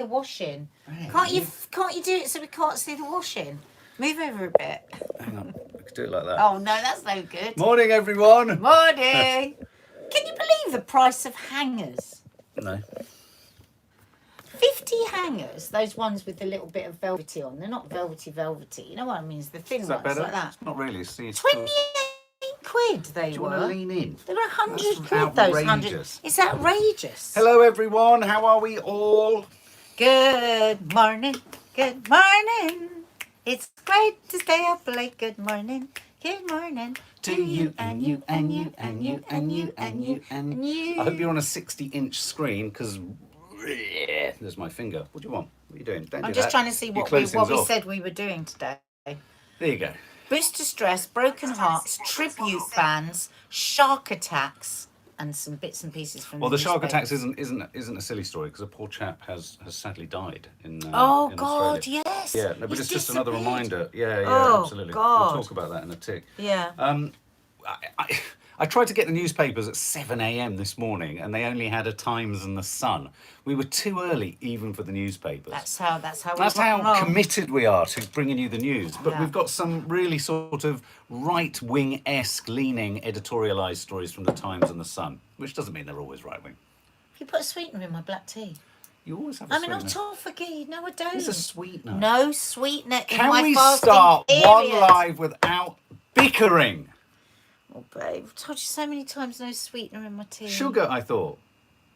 the washing. Hey, Can't you do it so we can't see the washing? Move over a bit. Hang on, we could do it like that. Oh no, that's no good. Morning, everyone. Morning. Can you believe the price of hangers? No. 50 hangers, those ones with the little bit of velvety on. They're not velvety. You know what I mean? It's the thin Is that ones better? like that. It's not really. See, 28 quid they do you were. want to lean in? They were 100 That's quid, those 100. outrageous. It's outrageous. Hello, everyone. How are we all? Good morning. Good morning. It's great to stay up late. Good morning. Good morning. To you and you and you and you and you and you and you. I hope you're on a 60-inch screen because there's my finger. What do you want? What are you doing? Don't I'm do just that. trying to see You what close we things off. said we were doing today. There you go. Boost to stress, broken hearts, tribute bands, shark attacks, and some bits and pieces from. Well, the shark newspapers. attacks isn't a silly story because a poor chap has sadly died in. Oh in God, Australia. yes. Yeah, no, but He's it's just another disappeared. reminder. Yeah, Oh, absolutely. God. We'll talk about that in a tick. Yeah. I tried to get the newspapers at 7 a.m. this morning, and they only had a Times and the Sun. We were too early even for the newspapers. That's how. That's we rock and how roll. committed we are to bringing you the news. But Yeah. we've got some really sort of right-wing-esque leaning editorialised stories from the Times and the Sun, which doesn't mean they're always right-wing. You put a sweetener in my black tea. You always have a I'm an sweetener. autophagy. No, I don't. It's a sweetener. No sweetener in Can my we fasting start one period. live without bickering? Oh, babe, I've told you so many times no sweetener in my tea. Sugar, I thought.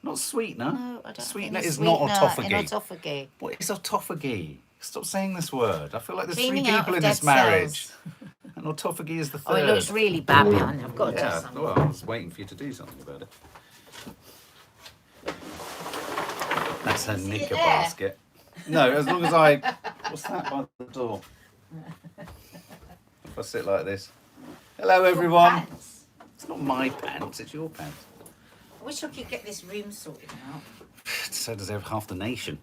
Not sweetener. No, I don't. Sweetener have any is not sweetener autophagy. in autophagy. What is autophagy? Stop saying this word. I feel like there's Cleaning three out people of in this dead marriage. cells. And autophagy is the Oh, third. it looks really bad behind you. I've got to do Yeah, something. well, I was waiting for you to do something about it. That's her See it knicker there? basket. No, as long as I... What's that by the door? If I sit like this. Hello, everyone. Pants. It's not my pants, it's your pants. I wish I could get this room sorted out. So does half the nation.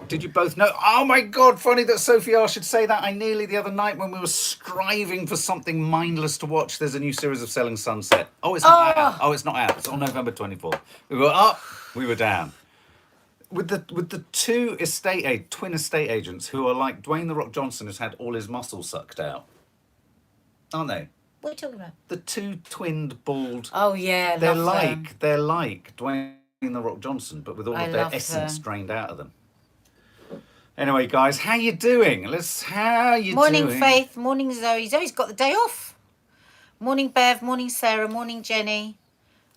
Did you both know? Oh my God, funny that Sophie R should say that. I nearly the other night when we were striving for something mindless to watch, there's a new series of Selling Sunset. Oh, it's not out. Oh, it's not out. It's on November 24th. We were up, we were down. With the two twin estate agents who are like Dwayne "The Rock" Johnson has had all his muscles sucked out. Aren't they? What are you talking about? The two twinned bald. Oh, yeah, They're love them. like Dwayne "The Rock" Johnson, but with all I of their love essence them. drained out of them. Anyway, guys, how you doing? How you Morning, doing? Faith. Morning, Zoe. Zoe's got the day off. Morning, Bev. Morning, Sarah. Morning, Jenny.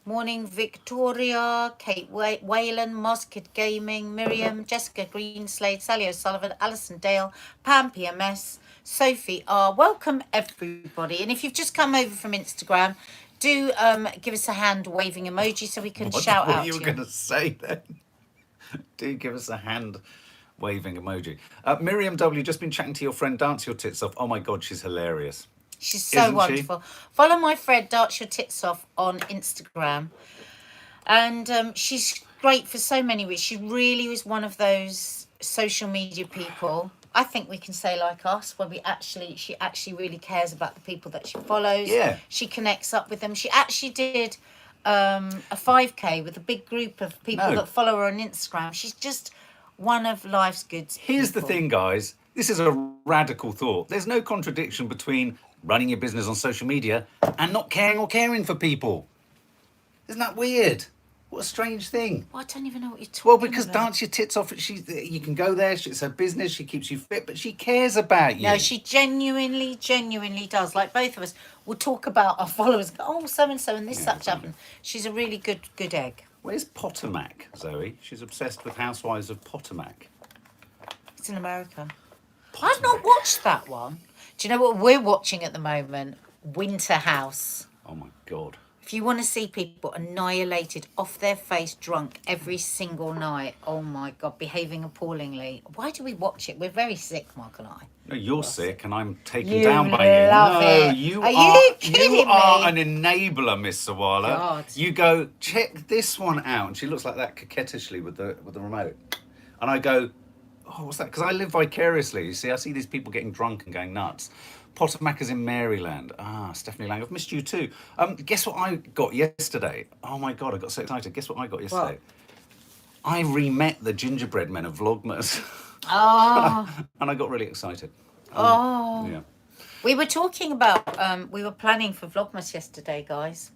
Morning, Victoria. Kate Whalen. Moskid Gaming. Miriam. Jessica Greenslade. Sally O'Sullivan. Alison Dale. Pam PMS. Sophie R. Welcome, everybody. And if you've just come over from Instagram, do give us a hand waving emoji so we can shout out What you to were you. going to say then? Do give us a hand waving emoji. Miriam W, just been chatting to your friend Dance Your Tits Off. Oh my God, she's hilarious. She's so Isn't she? wonderful. Follow my friend Dance Your Tits Off on Instagram. And she's great for so many reasons. She really was one of those social media people, I think we can say like us, where she actually really cares about the people that she follows. Yeah. She connects up with them. She actually did a 5K with a big group of people No. that follow her on Instagram. She's just one of life's good Here's the people. thing, guys. This is a radical thought. There's no contradiction between running your business on social media and not caring or caring for people. Isn't that weird? What a strange thing. Well, I don't even know what you're talking Well, because about. Dance Your Tits Off, you can go there. It's her business. She keeps you fit, but she cares about you. No, she genuinely does. Like both of us, we'll talk about our followers. Go, oh, so and so, and this such happened. She's a really good egg. Where's Potomac, Zoe? She's obsessed with Housewives of Potomac. It's in America. I've not watched that one. Do you know what we're watching at the moment? Winter House. Oh my God. If you want to see people annihilated, off their face, drunk every single night, oh my God, behaving appallingly. Why do we watch it? We're very sick, Mark and I. No, you're sick and I'm taken You down by you. love No, it. you Are are, you kidding you are me? an enabler, Miss Sawalha. God. You go, check this one out. And she looks like that coquettishly with the remote. And I go, oh, what's that? Because I live vicariously. You see, I see these people getting drunk and going nuts. Potomac is in Maryland. Ah, Stephanie Lang, I've missed you too. Guess what I got yesterday? Oh my God, I got so excited. Guess what I got yesterday? I re-met the gingerbread men of Vlogmas. Oh, And I got really excited. oh. Yeah. We were talking about, we were planning for Vlogmas yesterday, guys.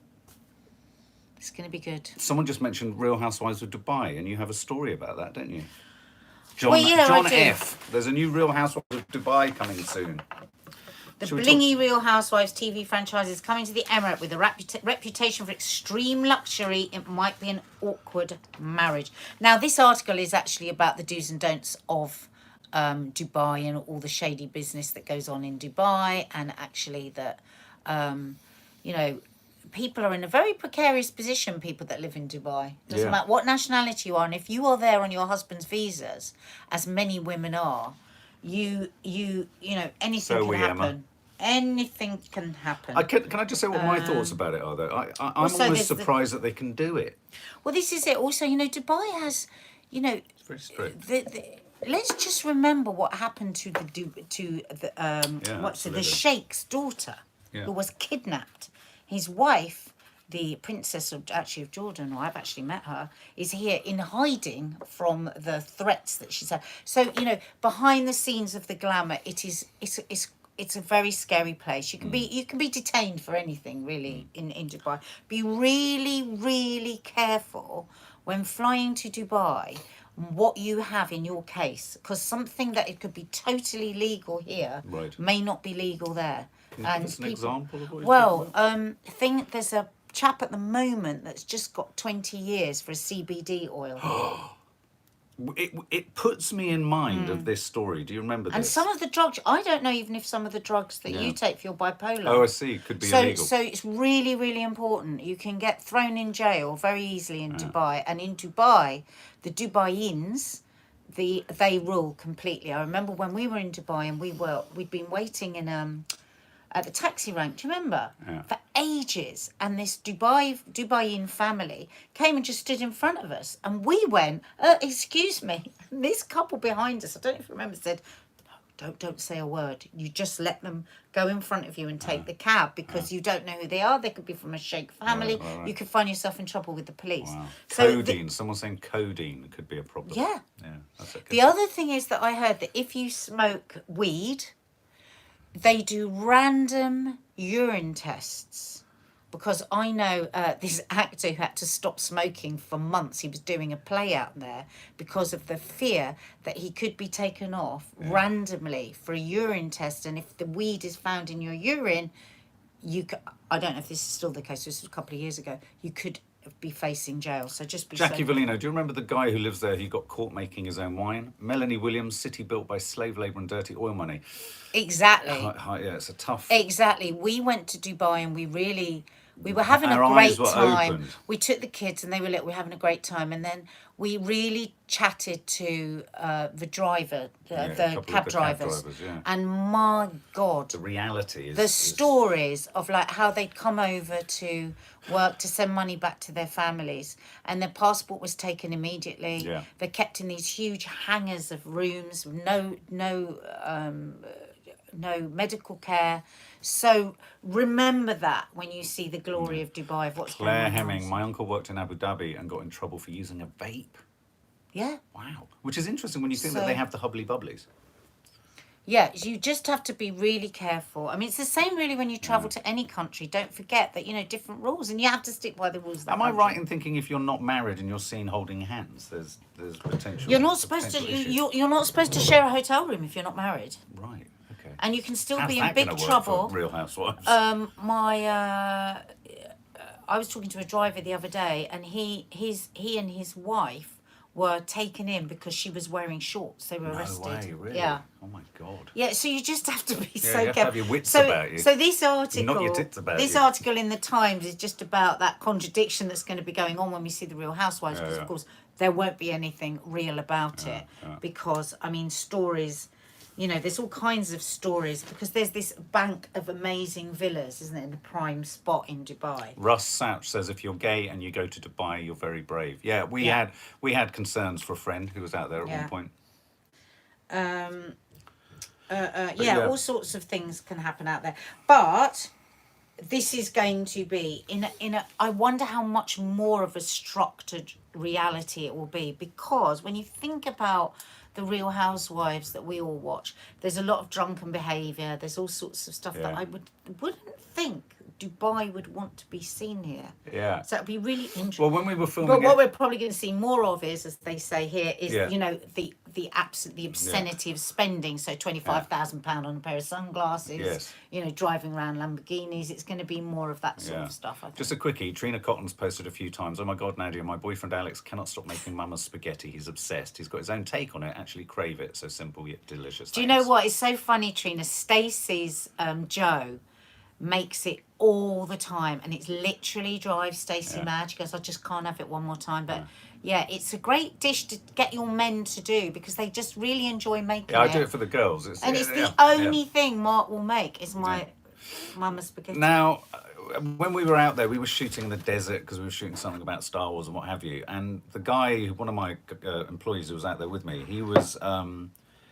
It's going to be good. Someone just mentioned Real Housewives of Dubai, and you have a story about that, don't you? John, Well, yeah, John I do. F. There's a new Real Housewives of Dubai coming soon. The Shall we blingy Real Housewives TV franchise is coming to the Emirate with a reputation for extreme luxury. It might be an awkward marriage. Now, this article is actually about the do's and don'ts of Dubai and all the shady business that goes on in Dubai, and actually that, you know, people are in a very precarious position, people that live in Dubai. Doesn't Yeah. matter what nationality you are, and if you are there on your husband's visas, as many women are, you know, anything So can we, Emma. happen. Anything can happen. Can I just say what my thoughts about it are, though? I'm also almost there's the- surprised that they can do it. Well, this is it. Also, you know, Dubai has, you know, It's very strict. let's just remember what happened to the absolutely. sheikh's daughter, Yeah. who was kidnapped. His wife, the princess of Jordan, or I've actually met her, is here in hiding from the threats that she's had. So, you know, behind the scenes of the glamour, it's a very scary place. You can be detained for anything really in Dubai. Be really, really careful when flying to Dubai what you have in your case, because something that it could be totally legal here Right. may not be legal there. Can you give us an example of what you're Well, talking about? there's a chap at the moment that's just got 20 years for a CBD oil. It puts me in mind of this story. Do you remember this? And some of the drugs, I don't know even if some of the drugs that Yeah. you take for your bipolar. Oh, I see. Could be illegal. So it's really, really important. You can get thrown in jail very easily in Dubai. And in Dubai, the Dubaians, they rule completely. I remember when we were in Dubai and we'd been waiting in at the taxi rank, do you remember? Yeah. For ages. And this Dubaian family came and just stood in front of us. And we went, excuse me. And this couple behind us, I don't know if you remember, said, no, don't say a word. You just let them go in front of you and take the cab, because you don't know who they are. They could be from a sheikh family. Right. You could find yourself in trouble with the police. Wow. So Codeine. Someone's saying codeine could be a problem. Yeah. Yeah. That's okay. the other thing is that I heard that if you smoke weed, they do random urine tests, because I know this actor who had to stop smoking for months. He was doing a play out there because of the fear that he could be taken off randomly for a urine test, and if the weed is found in your urine, I don't know if this is still the case, this was a couple of years ago, you could be facing jail. So just be Jackie so Villino, do you remember the guy who lives there who got caught making his own wine? Melanie Williams, city built by slave labour and dirty oil money. Exactly. Yeah, it's a tough... Exactly. We went to Dubai and we were having Our a great eyes were time. opened. We took the kids and they were we're having a great time. And then we really chatted to the driver, Yeah, a the couple of cab the drivers. yeah. And my God, The reality is... the stories of like how they'd come over to work to send money back to their families, and their passport was taken immediately. Yeah. They're kept in these huge hangars of rooms, no medical care. So remember that when you see the glory of Dubai, of what's Claire going on. Hemming, my uncle worked in Abu Dhabi and got in trouble for using a vape. Yeah. Wow. Which is interesting when you think that So- they have the hubbly bubblies. Yeah, you just have to be really careful. I mean, it's the same really when you travel to any country. Don't forget that, you know, different rules, and you have to stick by the rules of that Am I country. right in thinking if you're not married and you're seen holding hands, there's potential... You're not supposed to. potential issue? You're not supposed to share a hotel room if you're not married, Right, okay. and you can still How's be in that big gonna work trouble. for Real Housewives? I was talking to a driver the other day, and he and his wife were taken in because she was wearing shorts. They were arrested. No way, really? Yeah. Oh my God. Yeah, so you just have to be so you have to careful. have your wits so, about you. So this article, Not your tits about this you. article in the Times is just about that contradiction that's going to be going on when we see the Real Housewives, because yeah. of course there won't be anything real about it, because I mean stories. You know, there's all kinds of stories, because there's this bank of amazing villas, isn't it, in the prime spot in Dubai. Russ Souch says if you're gay and you go to Dubai, you're very brave. Yeah, we had concerns for a friend who was out there at Yeah. one point. Yeah, yeah. all sorts of things can happen out there. But this is going to be in a I wonder how much more of a structured reality it will be, because when you think about the Real Housewives that we all watch, there's a lot of drunken behaviour, there's all sorts of stuff that I wouldn't think Dubai would want to be seen here. Yeah. So it'd be really interesting. Well, when we were filming But what we're probably going to see more of is, as they say here, is Yeah. you know the obscenity of spending. So £25,000 on a pair of sunglasses. Yes. You know, driving around Lamborghinis. It's going to be more of that sort of stuff. I think. Just a quickie. Trina Cotton's posted a few times. Oh my God, Nadia, my boyfriend Alex cannot stop making Mama's spaghetti. He's obsessed. He's got his own take on it. Actually crave it. So simple yet delicious. Do you know what? It's so funny, Trina. Stacey's Joe makes it all the time, and it's literally drives Stacey mad. She goes, I just can't have it one more time. But yeah, it's a great dish to get your men to do, because they just really enjoy making it. Yeah, I do it for the girls. It's the only thing Mark will make is my Mama's spaghetti. Now, when we were out there, we were shooting in the desert because we were shooting something about Star Wars and what have you. And the guy, one of my employees who was out there with me, he was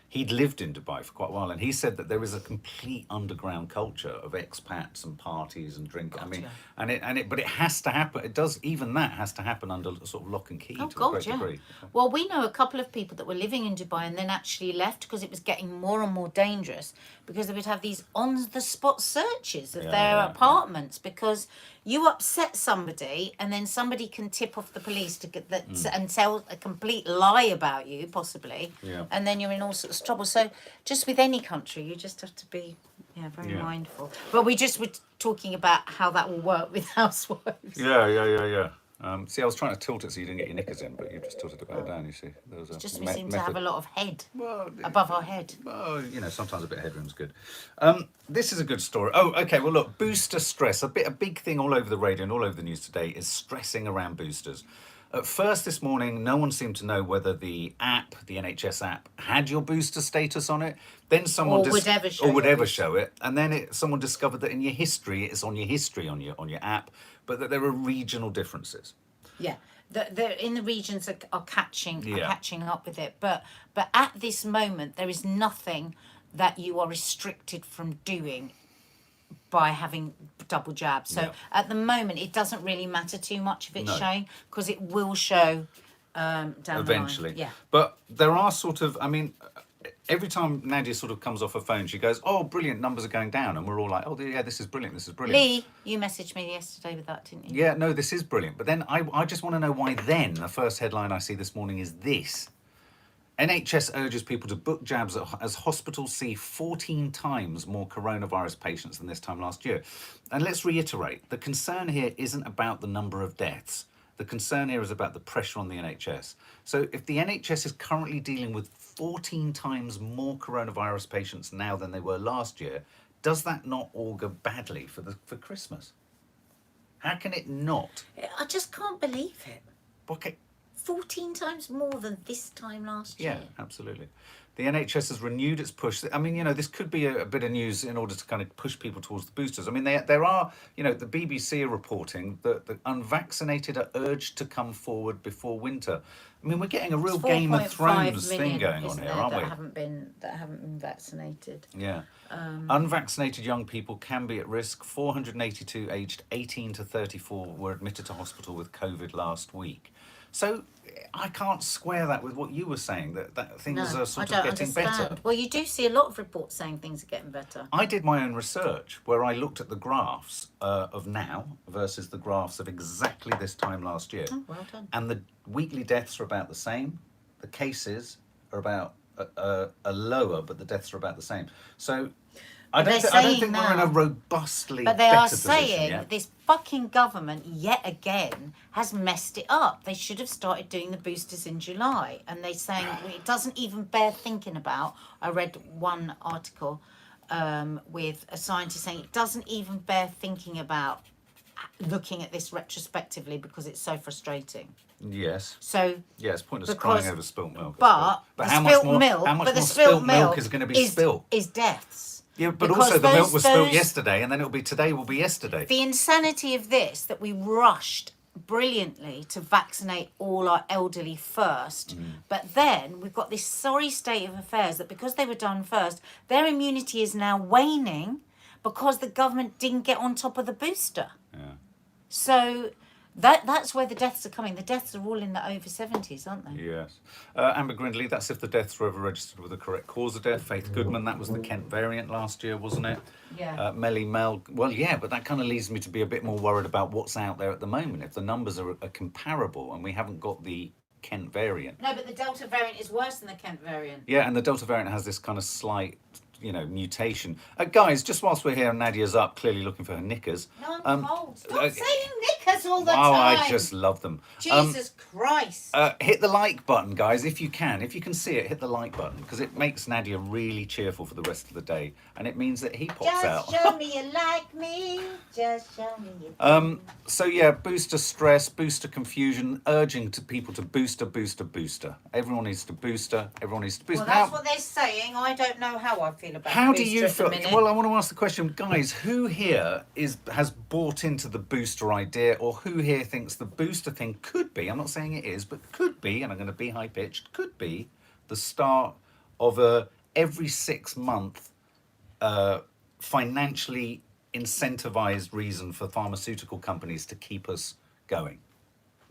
he'd lived in Dubai for quite a while, and he said that there is a complete underground culture of expats and parties and drink. I mean, but it has to happen. It does. Even that has to happen under sort of lock and key to a great degree. Well, we know a couple of people that were living in Dubai and then actually left because it was getting more and more dangerous, because they would have these on-the-spot searches of their apartments, because you upset somebody and then somebody can tip off the police to get that and tell a complete lie about you, possibly, and then you're in all sorts of trouble. So just with any country, you just have to be very mindful. But we just were talking about how that will work with housewives. Yeah. See, I was trying to tilt it so you didn't get your knickers in, but you just tilted it back down, you see. There was Just we seem to have a lot of head above our head. Well, you know, sometimes a bit of headroom's good. This is a good story. Oh, okay, well, look, booster stress. A big thing all over the radio and all over the news today is stressing around boosters. At first this morning, no one seemed to know whether the app, the NHS app, had your booster status on it. Then someone would ever show it. And then someone discovered that in your history, it's on your history on your app, but that there are regional differences. Yeah, the in the regions are catching up with it. But at this moment, there is nothing that you are restricted from doing by having double jabs. So at the moment, it doesn't really matter too much if it's showing, because it will show down eventually. The line. Yeah. But there are sort of, I mean, every time Nadia sort of comes off her phone, she goes, oh, brilliant, numbers are going down. And we're all like, oh, yeah, this is brilliant, this is brilliant. Lee, you messaged me yesterday with that, didn't you? Yeah, no, this is brilliant. But then I just want to know why then the first headline I see this morning is this. NHS urges people to book jabs as hospitals see 14 times more coronavirus patients than this time last year. And let's reiterate, the concern here isn't about the number of deaths. The concern here is about the pressure on the NHS. So if the NHS is currently dealing with 14 times more coronavirus patients now than they were last year, does that not augur badly for Christmas? How can it not? I just can't believe it. Okay. 14 times more than this time last year. Yeah, absolutely. The NHS has renewed its push. I mean, you know, this could be a bit of news in order to kind of push people towards the boosters. I mean, there are, you know, the BBC are reporting that the unvaccinated are urged to come forward before winter. I mean, we're getting a real Game of Thrones thing going on here, aren't we? That haven't been vaccinated. Yeah. Unvaccinated young people can be at risk. 482 aged 18 to 34 were admitted to hospital with COVID last week. So I can't square that with what you were saying, that things are sort of getting better. Well, you do see a lot of reports saying things are getting better. I did my own research where I looked at the graphs of now versus the graphs of exactly this time last year. Oh, well done. And the weekly deaths are about the same. The cases are about are lower, but the deaths are about the same. So I don't think we're in a robustly But they better are position saying yet. that this fucking government, yet again, has messed it up. They should have started doing the boosters in July. And they're saying it doesn't even bear thinking about. I read one article with a scientist saying it doesn't even bear thinking about looking at this retrospectively because it's so frustrating. Yes. So yeah, it's pointless crying over spilt milk. But the how spilt much milk, how much more spilt milk is going to be spilt? Is deaths. Yeah, but also the milk was spilt yesterday, and then it'll be today will be yesterday. The insanity of this, that we rushed brilliantly to vaccinate all our elderly first, but then we've got this sorry state of affairs that because they were done first, their immunity is now waning, because the government didn't get on top of the booster. Yeah. So that's where the deaths are coming. The deaths are all in the over 70s, aren't they? Yes. Amber Grindley, that's if the deaths were ever registered with the correct cause of death. Faith Goodman, that was the Kent variant last year, wasn't it? Yeah. Melly Mel, well, yeah, but that kind of leads me to be a bit more worried about what's out there at the moment. If the numbers are comparable and we haven't got the Kent variant. No, but the Delta variant is worse than the Kent variant. Yeah, and the Delta variant has this kind of slight, mutation. Guys, just whilst we're here, Nadia's up, clearly looking for her knickers. No, I'm cold. Stop saying knickers all the Oh, time. I just love them. Jesus Christ. Hit the like button, guys, if you can. If you can see it, hit the like button, because it makes Nadia really cheerful for the rest of the day, and it means that he pops out. Just show me you like me. Just show me you So yeah, booster stress, booster confusion, urging to people to booster. Everyone needs to booster. Everyone needs to booster. Well, that's what they're saying. I don't know how I feel about How the do you booster at feel? the minute. Well, I want to ask the question, guys. Who here has bought into the booster idea, or who here thinks the booster thing could be? I'm not saying it is, but could be, and I'm going to be high pitched. Could be the start of a every 6 month financially incentivized reason for pharmaceutical companies to keep us going.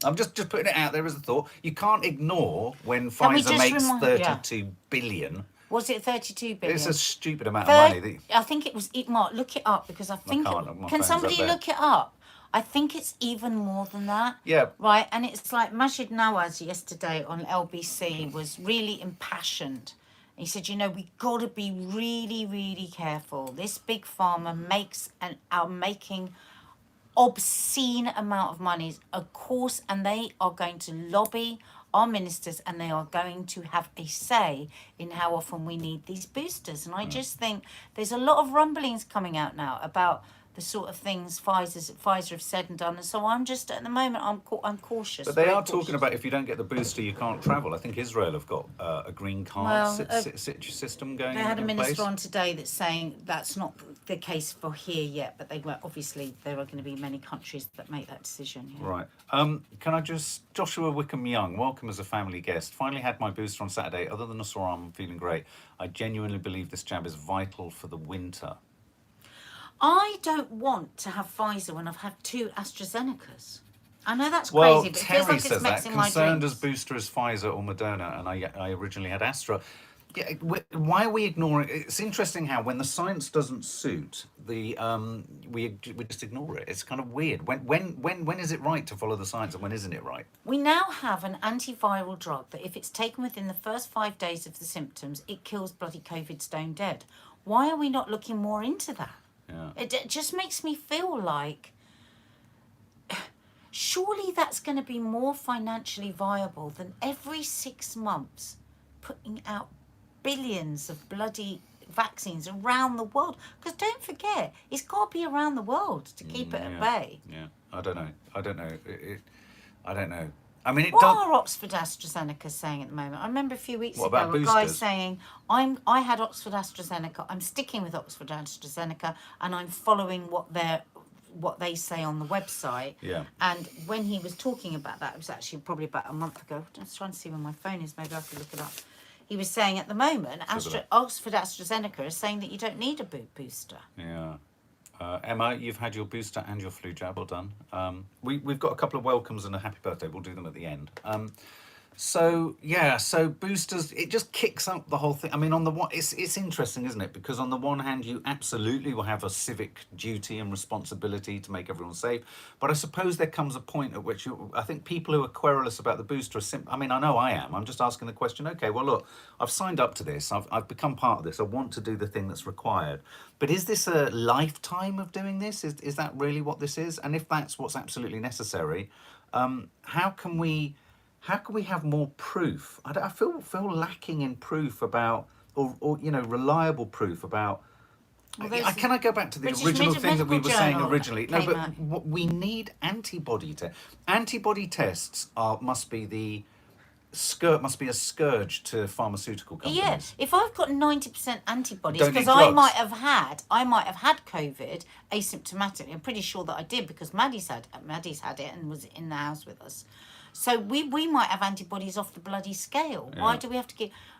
I'm just putting it out there as a thought. You can't ignore when Can we Pfizer just makes remind- 32 billion. Was it 32 billion? It's a stupid amount of money. I think it was. Mark, look it up because I think. can't, my Can phone's somebody up there. look it up? I think it's even more than that. Yeah. Right, and it's like Majid Nawaz yesterday on LBC was really impassioned. He said, we got to be really, really careful. This big pharma are making obscene amount of money, of course, and they are going to lobby our ministers, and they are going to have a say in how often we need these boosters. And I just think there's a lot of rumblings coming out now about the sort of things Pfizer have said and done. And so I'm just, at the moment, I'm cautious. But they very are talking cautious. about if you don't get the booster, you can't travel. I think Israel have got a green card system going. They had a in minister place. on today that's saying that's not the case for here yet, but there are going to be many countries that make that decision. Yeah. Right. Can I just, Joshua Wickham Young, welcome as a family guest. Finally had my booster on Saturday. Other than a sore arm, I'm feeling great. I genuinely believe this jab is vital for the winter. I don't want to have Pfizer when I've had 2 AstraZenecas. I know that's Well, crazy, but it Terry feels like says it's that. mixing my Concerned dreams. as booster as Pfizer or Moderna, and I originally had Astra. Yeah, why are we ignoring? It's interesting how when the science doesn't suit we just ignore it. It's kind of weird. When is it right to follow the science and when isn't it right? We now have an antiviral drug that if it's taken within the first 5 days of the symptoms, it kills bloody COVID stone dead. Why are we not looking more into that? Yeah. It just makes me feel like surely that's going to be more financially viable than every 6 months putting out billions of bloody vaccines around the world. Because don't forget, it's got to be around the world to keep it at bay. Yeah, I don't know. I don't know. I mean, it What does. are Oxford AstraZeneca saying at the moment? I remember a few weeks What ago about a guy boosters? saying, I had Oxford AstraZeneca, I'm sticking with Oxford AstraZeneca, and I'm following what they say on the website. Yeah. And when he was talking about that, it was actually probably about a month ago. I'm just trying to see where my phone is. Maybe I could look it up. He was saying at the moment, Oxford AstraZeneca is saying that you don't need a booster. Yeah. Emma, you've had your booster and your flu jab. Well done. We've got a couple of welcomes and a happy birthday. We'll do them at the end. So boosters, it just kicks up the whole thing. I mean, on the one, it's interesting, isn't it? Because on the one hand, you absolutely will have a civic duty and responsibility to make everyone safe. But I suppose there comes a point at which I think people who are querulous about the booster are I mean, I know I am. I'm just asking the question, okay, well, look, I've signed up to this. I've become part of this. I want to do the thing that's required. But is this a lifetime of doing this? Is that really what this is? And if that's what's absolutely necessary, how can we have more proof? I feel lacking in proof about, or reliable proof about. Well, can I go back to the British original thing that we were saying Journal originally? No, came but out. what we need antibody tests. Antibody tests must be a scourge to pharmaceutical companies. Yeah, if I've got 90% antibodies, Don't need because I drugs. might have had COVID asymptomatically. I'm pretty sure that I did because Maddie's had it and was in the house with us. So we might have antibodies off the bloody scale. Why do we have to give?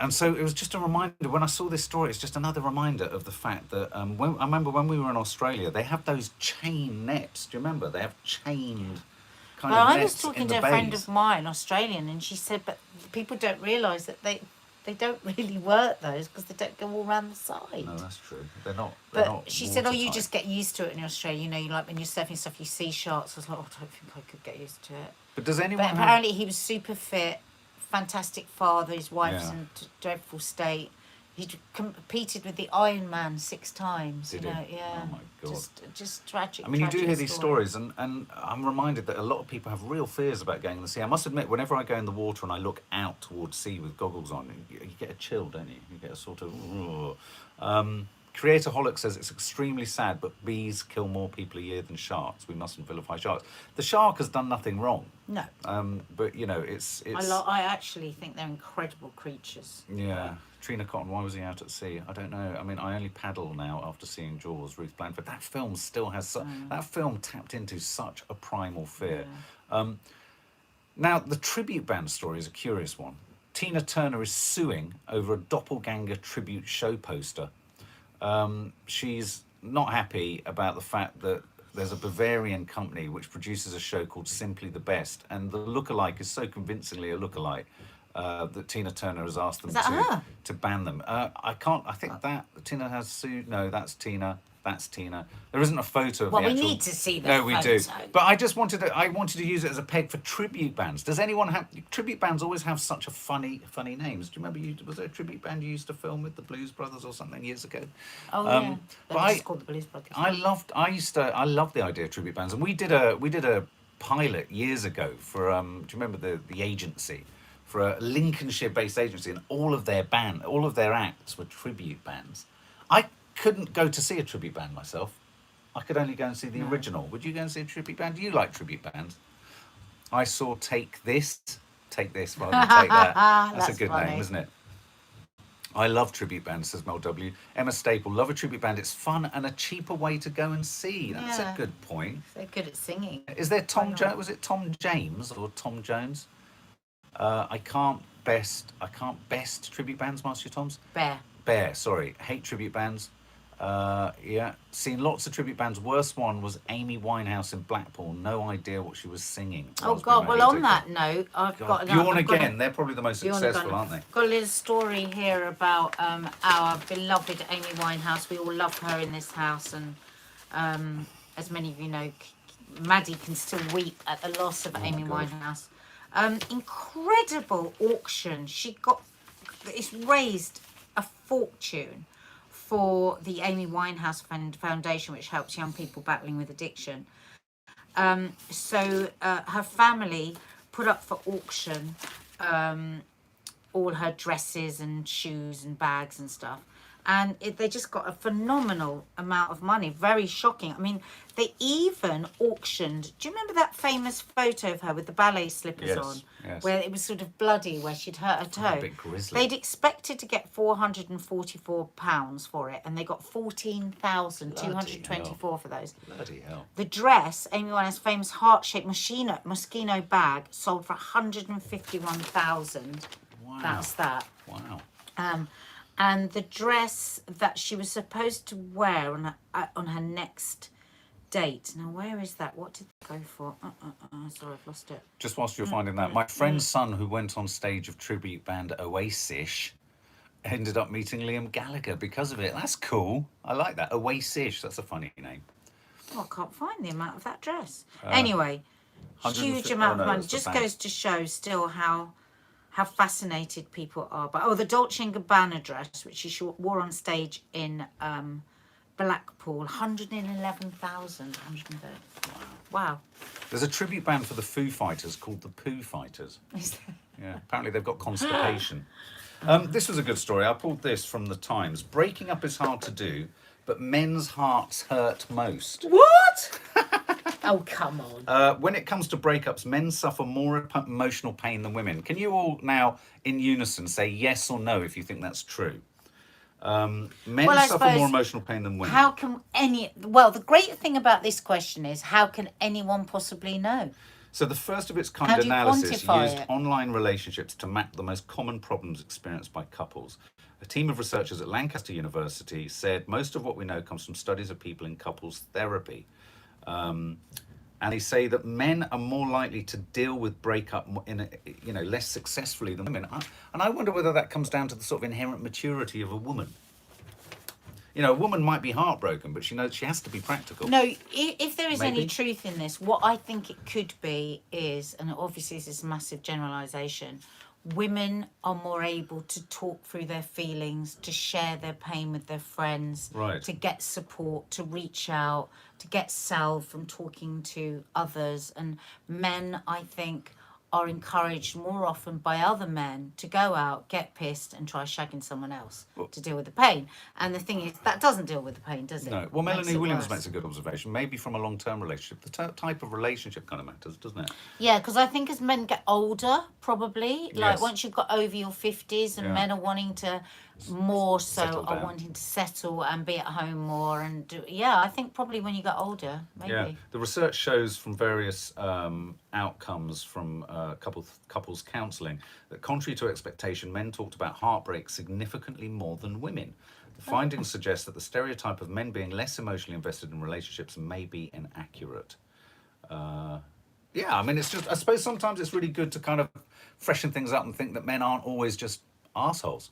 And so it was just a reminder. When I saw this story, it's just another reminder of the fact that I remember when we were in Australia, they have those chain nets. Do you remember? They have chained kind Well, of I nets was talking in to the a friend bays. of mine, Australian, and she said, but people don't realise that they don't really work those because they don't go all around the side. No, that's true. They're not. They're But not she said, "Oh, you watertight. just get used to it in Australia. You know, you like when you're surfing stuff, you see sharks." I was like, "Oh, I don't think I could get used to it." But does But anyone have? apparently, he was super fit, fantastic father. His wife's Yeah. in dreadful state. He competed with the Iron Man 6 times. Did you he? know, yeah. Oh my God. Just tragic. I mean, you do tragic hear these story. stories, and I'm reminded that a lot of people have real fears about going in the sea. I must admit, whenever I go in the water and I look out towards sea with goggles on, you get a chill, don't you? You get a sort of. Creatorholic says it's extremely sad, but bees kill more people a year than sharks. We mustn't vilify sharks. The shark has done nothing wrong. No, But you know, it's. I actually think they're incredible creatures. Yeah. Trina Cotton, why was he out at sea? I don't know. I mean, I only paddle now after seeing Jaws, Ruth Blandford. That film still has... That film tapped into such a primal fear. Now, the tribute band story is a curious one. Tina Turner is suing over a doppelganger tribute show poster. She's not happy about the fact that there's a Bavarian company which produces a show called Simply the Best, and the lookalike is so convincingly a lookalike that Tina Turner has asked them Is that her? to ban them. I can't. I think that Tina has sued. No, that's Tina. That's Tina. There isn't a photo of Well, the we actual... need to see the No, we do. photo. But I wanted to use it as a peg for tribute bands. Does anyone have... Tribute bands always have such a funny names. Do you remember, was there a tribute band you used to film with, the Blues Brothers or something years ago? Oh yeah, but that was called the Blues Brothers. I loved the idea of tribute bands, and we did a pilot years ago for do you remember the agency, for a Lincolnshire-based agency, and all of their acts were tribute bands. I couldn't go to see a tribute band myself. I could only go and see the original. Would you go and see a tribute band? Do you like tribute bands? I saw Take This rather than Take That. That's a That's good funny. name, isn't it? I love tribute bands, says Mel W. Emma Staple, love a tribute band. It's fun and a cheaper way to go and see. That's Yeah. a good point. They're good at singing. Is there Tom not? Jones? Was it Tom James or Tom Jones? I can't best tribute bands, Master Toms. Bear. Sorry, hate tribute bands. Yeah, seen lots of tribute bands. Worst one was Amy Winehouse in Blackpool. No idea what she was singing. Oh Raspberry God! Well, Man. on that note, I've got Bjorn I've got again. They're probably the most successful, aren't they? Got a little story here about our beloved Amy Winehouse. We all love her in this house, and as many of you know, Maddie can still weep at the loss of Amy God. Winehouse. Incredible auction. It's raised a fortune for the Amy Winehouse Foundation, which helps young people battling with addiction. So her family put up for auction all her dresses and shoes and bags and stuff. And they just got a phenomenal amount of money. Very shocking. I mean, they even auctioned... Do you remember that famous photo of her with the ballet slippers on? Yes. Where it was sort of bloody, where she'd hurt her toe. A bit grisly. They'd expected to get £444 for it, and they got £14,224 for those. Bloody hell. The dress, Amy Winehouse's famous heart-shaped Moschino bag, sold for £151,000. Wow. That's that. Wow. And the dress that she was supposed to wear on her next date. Now, where is that? What did they go for? Sorry, I've lost it. Just whilst you're finding that, my friend's son, who went on stage of tribute band Oasis, ended up meeting Liam Gallagher because of it. That's cool. I like that. Oasis. That's a funny name. Oh, I can't find the amount of that dress. Anyway, huge amount of money. Just goes to show still how fascinated people are by the Dolce & Gabbana dress, which she wore on stage in Blackpool. 111,000. Wow. There's a tribute band for the Foo Fighters called the Pooh Fighters. Yeah, apparently they've got constipation. This was a good story. I pulled this from the Times. Breaking up is hard to do, but men's hearts hurt most. What? Oh, come on. When it comes to breakups, men suffer more emotional pain than women. Can you all now, in unison, say yes or no if you think that's true? Men suffer more emotional pain than women. How can the great thing about this question is, how can anyone possibly know? So the first of its How kind do you analysis quantify used it? online relationships to map the most common problems experienced by couples. A team of researchers at Lancaster University said most of what we know comes from studies of people in couples therapy. And they say that men are more likely to deal with breakup less successfully than women. And I wonder whether that comes down to the sort of inherent maturity of a woman. You know, a woman might be heartbroken, but she knows she has to be practical. No, if there is any Maybe. truth in this, what I think it could be is, and obviously this is a massive generalisation, women are more able to talk through their feelings, to share their pain with their friends, Right. to get support, to reach out, to get salve from talking to others. And men, I think, are encouraged more often by other men to go out, get pissed, and try shagging someone else to deal with the pain. And the thing is, that doesn't deal with the pain, does it? No. Well, Makes Melanie it Williams worse. makes a good observation. Maybe from a long-term relationship, the type of relationship kind of matters, doesn't it? Yeah, because I think as men get older, probably, like Yes. once you've got over your 50s and Yeah. men are wanting to more so Settle are down. wanting to settle and be at home more and do, yeah, I think probably when you get older, maybe. Yeah, the research shows from various outcomes from couples counselling that, contrary to expectation, men talked about heartbreak significantly more than women. The findings suggest that the stereotype of men being less emotionally invested in relationships may be inaccurate. Yeah, I mean, it's just, I suppose sometimes it's really good to kind of freshen things up and think that men aren't always just assholes.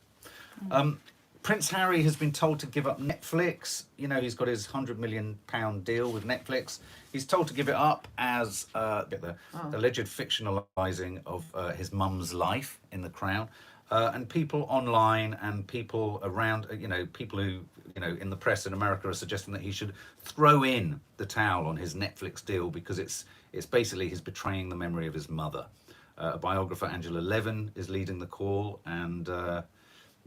Prince Harry has been told to give up Netflix. You know, he's got his £100 million deal with Netflix. He's told to give it up as alleged fictionalising of his mum's life in The Crown. And people online and people around, people who, in the press in America are suggesting that he should throw in the towel on his Netflix deal because it's basically his betraying the memory of his mother. A biographer, Angela Levin, is leading the call, and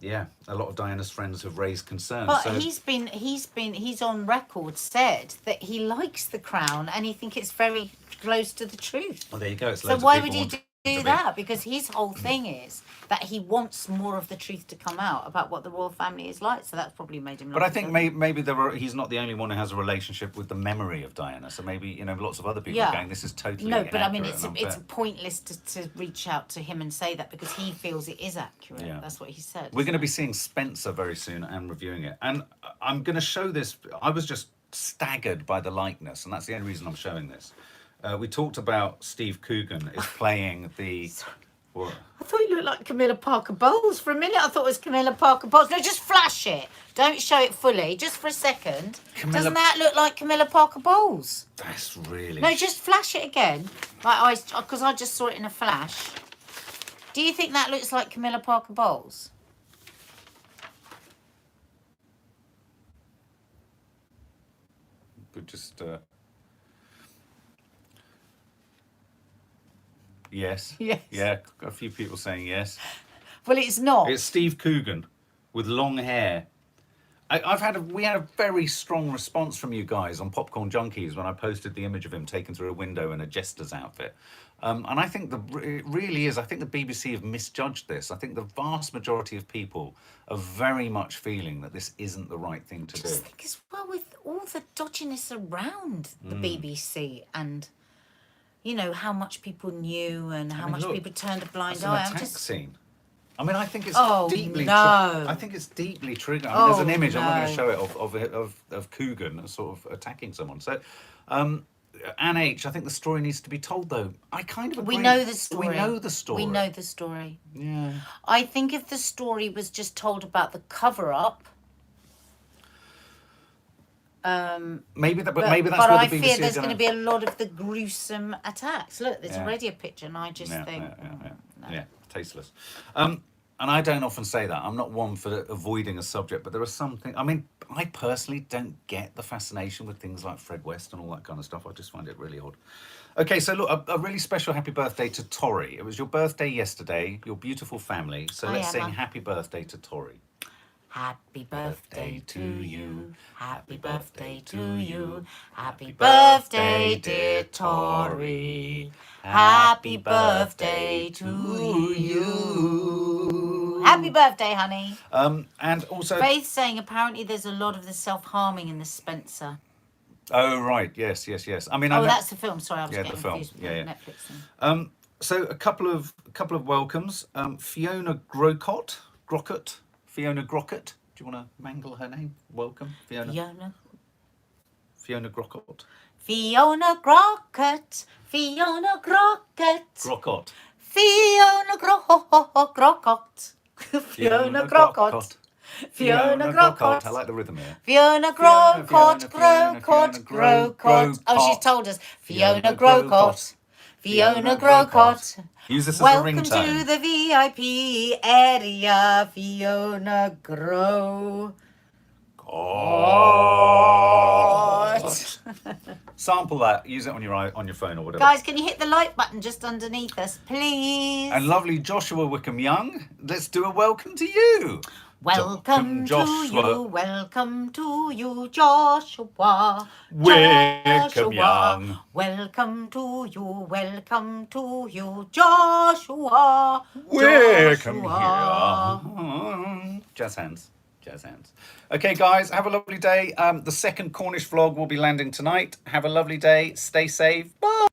yeah, a lot of Diana's friends have raised concerns. But So, he's on record said that he likes The Crown and he think it's very close to the truth. well, there you go. It's So loads why of would people he want do to be. that? Because his whole thing is that he wants more of the truth to come out about what the royal family is like. So that's probably made him. But I think maybe he's not the only one who has a relationship with the memory of Diana. So maybe lots of other people are going, this is totally no, but I mean inaccurate and it's unfair. pointless to reach out to him and say that because he feels it is accurate. Yeah. That's what he said. We're going to isn't be seeing Spencer very soon and reviewing it. And I'm going to show this. I was just staggered by the likeness, and that's the only reason I'm showing this. We talked about Steve Coogan is playing the... What? I thought you looked like Camilla Parker Bowles for a minute. I thought it was Camilla Parker Bowles. No, just flash it. Don't show it fully, just for a second. Doesn't that look like Camilla Parker Bowles? That's really... No, just flash it again. Because I just saw it in a flash. Do you think that looks like Camilla Parker Bowles? But just... Yes. Yes. Yeah, got a few people saying yes. Well, it's not. It's Steve Coogan with long hair. We had a very strong response from you guys on Popcorn Junkies when I posted the image of him taken through a window in a jester's outfit. And I think it really is. I think the BBC have misjudged this. I think the vast majority of people are very much feeling that this isn't the right thing to do. I think as well with all the dodginess around the BBC and how much people knew and how much look, people turned a blind That's an eye. attack scene. I mean, I think it's deeply. No. I think it's deeply triggering. I mean, there's an image. I'm not going to no. show it of Coogan sort of attacking someone. So, Anne H. I think the story needs to be told, though. I kind of agree. We know the story. We know the story. We know the story. Yeah. I think if the story was just told about the cover-up. Maybe that's But where the BBC I is fear there's gonna... going to be a lot of the gruesome attacks. Look, there's Yeah. already a picture, and I just think, Yeah, tasteless. And I don't often say that. I'm not one for avoiding a subject, but there are some things. I mean, I personally don't get the fascination with things like Fred West and all that kind of stuff. I just find it really odd. Okay, so look, a really special happy birthday to Tori. It was your birthday yesterday, your beautiful family. So Hi, let's sing Emma. happy birthday to Tori. happy birthday to you, happy birthday to you, happy birthday, birthday, dear Tori, happy birthday to you. Happy birthday, honey. And also... Faith saying apparently there's a lot of the self-harming in the Spencer. Oh right, yes, yes, yes. I mean, I Oh, know. that's the film. Sorry, I was Yeah, getting the film. confused with Yeah, the yeah. Netflix thing. So a couple of welcomes. Fiona Grockett. Fiona Grockett. Do you want to mangle her name? Welcome, Fiona. Fiona. Fiona Grockett. Fiona Grockett. Fiona Grockett. Grockett. Fiona Grockett. Fiona Grockett. Fiona Grockett. I like the rhythm here. Fiona Grocott, Grocott, Grocott. Oh, she's told us. Fiona Grocott. Fiona Grocott. Use this as a Welcome to ringtone. the VIP area, Fiona Grow. Sample that. Use it on your phone or whatever. Guys, can you hit the like button just underneath us, please? And lovely Joshua Wickham Young. Let's do a welcome to you. Welcome to you, welcome to you, Joshua. Wickham Young. Welcome to you, Joshua. Wickham Joshua. Young. Jazz hands. Jazz hands. Okay, guys, have a lovely day. The second Cornish vlog will be landing tonight. Have a lovely day. Stay safe. Bye.